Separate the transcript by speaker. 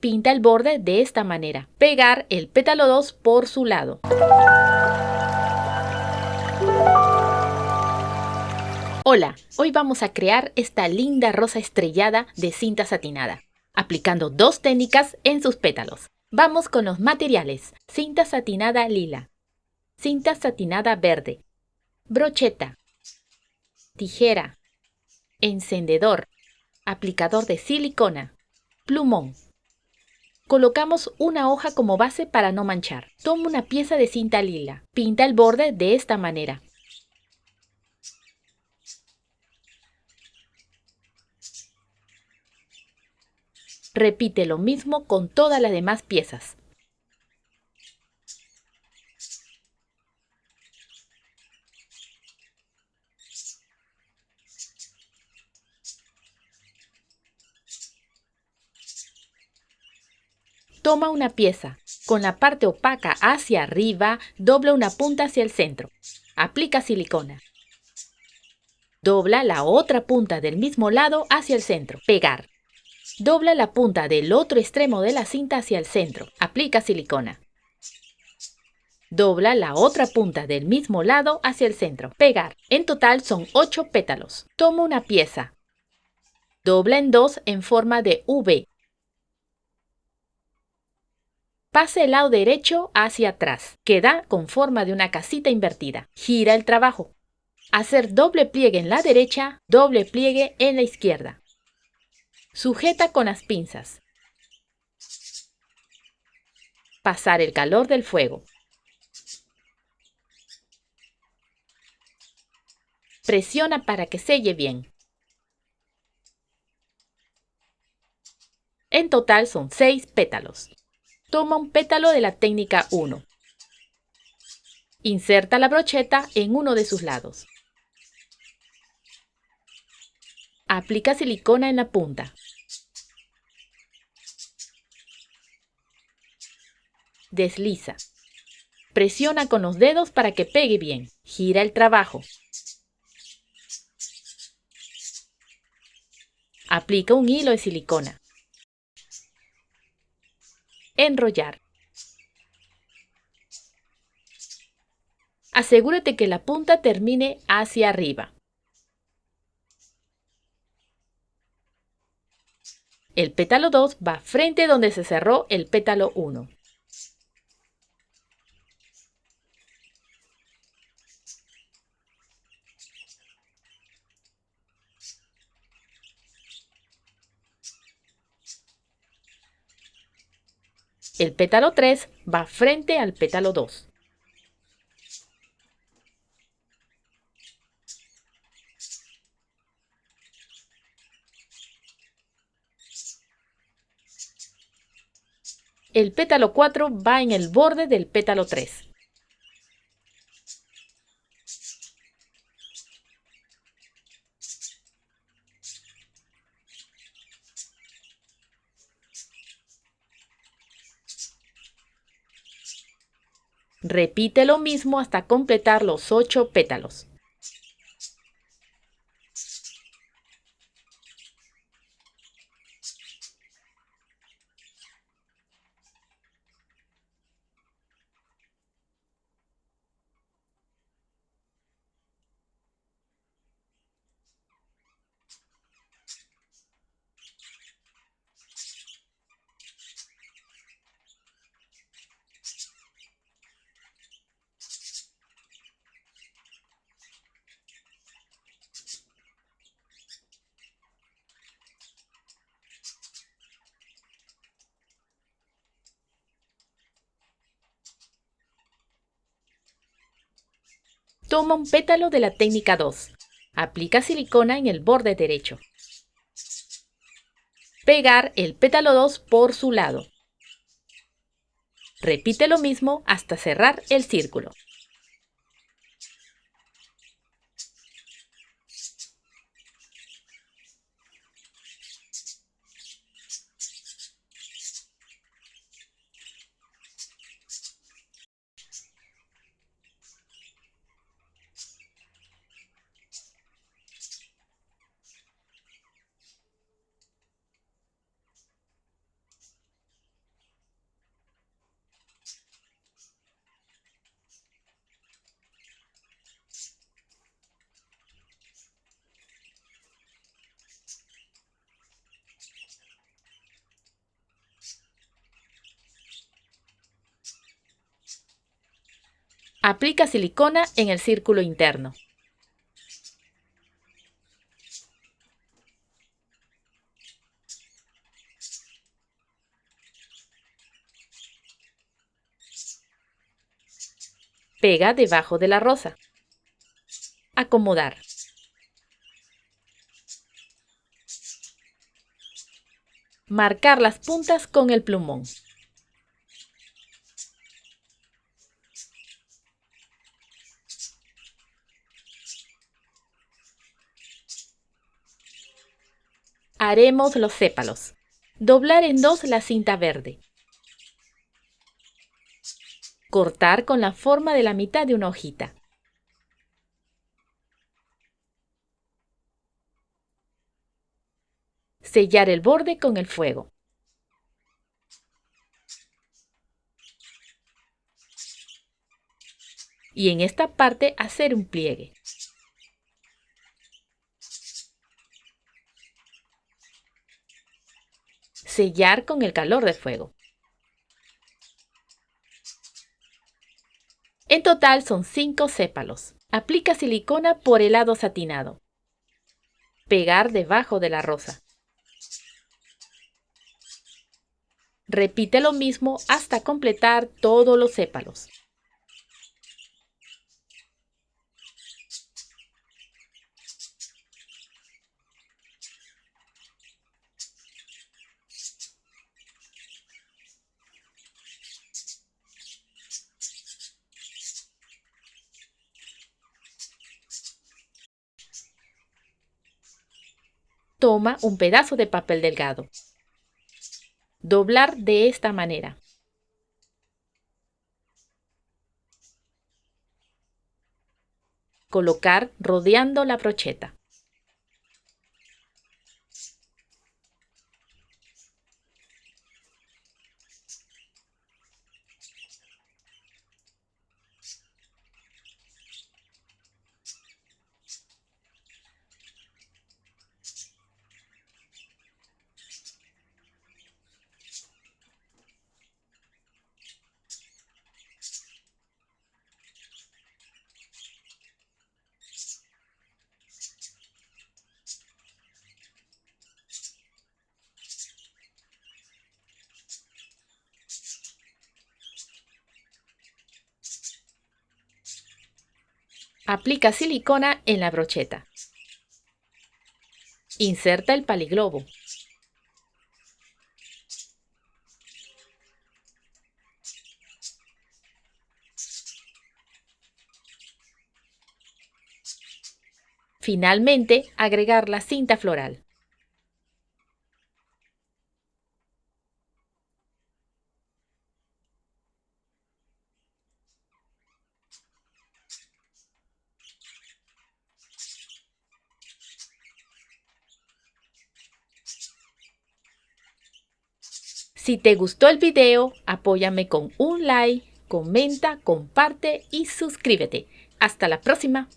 Speaker 1: Pinta el borde de esta manera. Pegar el pétalo 2 por su lado. Hola, hoy vamos a crear esta linda rosa estrellada de cinta satinada, aplicando dos técnicas en sus pétalos. Vamos con los materiales: cinta satinada lila, cinta satinada verde, brocheta, tijera, encendedor, aplicador de silicona, plumón. Colocamos una hoja como base para no manchar. Toma una pieza de cinta lila. Pinta el borde de esta manera. Repite lo mismo con todas las demás piezas. Toma una pieza, con la parte opaca hacia arriba, dobla una punta hacia el centro. Aplica silicona. Dobla la otra punta del mismo lado hacia el centro. Pegar. Dobla la punta del otro extremo de la cinta hacia el centro. Aplica silicona. Dobla la otra punta del mismo lado hacia el centro. Pegar. En total son 8 pétalos. Toma una pieza. Dobla en dos en forma de V. Pase el lado derecho hacia atrás. Queda con forma de una casita invertida. Gira el trabajo. Hacer doble pliegue en la derecha, doble pliegue en la izquierda. Sujeta con las pinzas. Pasar el calor del fuego. Presiona para que selle bien. En total son 6 pétalos. Toma un pétalo de la técnica 1. Inserta la brocheta en uno de sus lados. Aplica silicona en la punta. Desliza. Presiona con los dedos para que pegue bien. Gira el trabajo. Aplica un hilo de silicona. Enrollar. Asegúrate que la punta termine hacia arriba. El pétalo 2 va frente donde se cerró el pétalo 1. El pétalo 3 va frente al pétalo 2. El pétalo 4 va en el borde del pétalo 3. Repite lo mismo hasta completar los 8 pétalos. Toma un pétalo de la técnica 2. Aplica silicona en el borde derecho. Pegar el pétalo 2 por su lado. Repite lo mismo hasta cerrar el círculo. Aplica silicona en el círculo interno. Pega debajo de la rosa. Acomodar. Marcar las puntas con el plumón. Haremos los sépalos. Doblar en dos la cinta verde. Cortar con la forma de la mitad de una hojita. Sellar el borde con el fuego. Y en esta parte hacer un pliegue. Sellar con el calor del fuego. En total son 5 sépalos. Aplica silicona por el lado satinado. Pegar debajo de la rosa. Repite lo mismo hasta completar todos los sépalos. Toma un pedazo de papel delgado. Doblar de esta manera. Colocar rodeando la brocheta. Aplica silicona en la brocheta. Inserta el paliglobo. Finalmente, agregar la cinta floral. Si te gustó el video, apóyame con un like, comenta, comparte y suscríbete. Hasta la próxima.